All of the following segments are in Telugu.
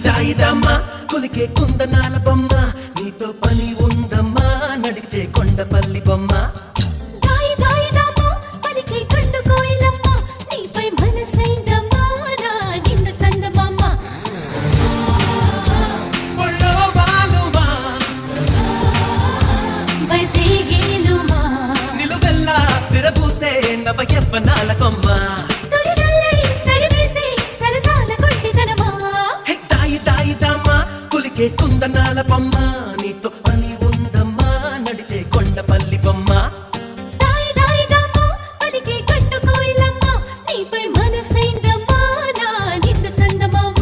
దాయిదమ్మా కొలికే కుందనాల బొమ్మ నీతో పని ఉందమ్మా నడిచే కొండపల్లి బొమ్మ దాయిదమ్మా పలికే కండు కోయిలమ్మ నీపై మనసైందమ్మా నా నిన్ను చందమామ ఒళ్ళో బాలుమా వయసేగేలుమా నిలువెల్లా విరబూసే నవ యవ్వనాల కొమ్మ కుందనాల బొమ్మ నీతో పని ఉందమ్మా నడిచే కొండపల్లి బొమ్మ దాయిదమ్మా పలికే కండు కోయిలమ్మ నీపై మనసైందమ్మా నా నిన్ను చందమామ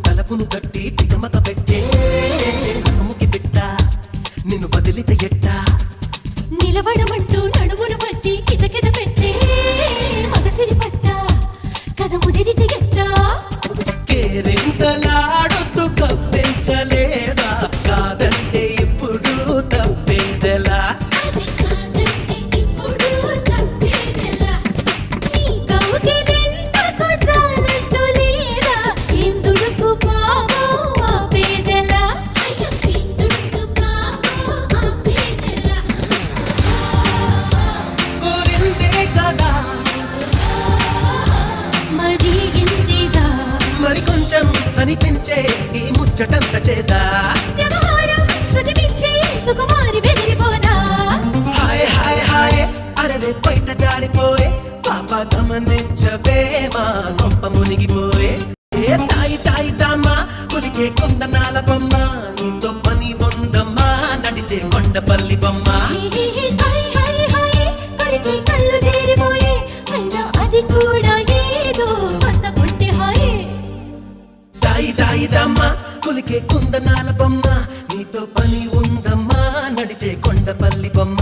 తలపును కట్టి తికమక పెట్టే నడుముకి పెట్ట నిన్ను వదిలితే ఎట్టా నిలబడమంటూ నడుమును పట్టి కితకిత పెట్టే మగసిరి పట్ట కథ ముదిరితే ఎట్టా కేరింతలాడుతూ కవ్వించలేదా కాదంటే ఇప్పుడు తప్పేదెలా మరి కొంచెం కనిపించే ఈ ముచ్చటంత చేదా శృతి మించి సుకుమారి బెదిరిపోదా హాయ్ హాయ్ హాయ్ అరరే బయట జారిపోయే పాప గమనించవే మా కొంప మునిగిపోయే ఏ దాయిదమ్మా కొలికే కుందనాల బొమ్మ నీతో పని ఉందమ్మా నడిచే కొండపల్లి బొమ్మ కళ్ళు చేరిపోయే అయినా అది కూడా ఏదో కొత్త పుట్టి హాయే దాయిదమ్మా కొలికే కుందనాల బొమ్మ నీతో పని ఉందమ్మా నడిచే కొండపల్లి బొమ్మ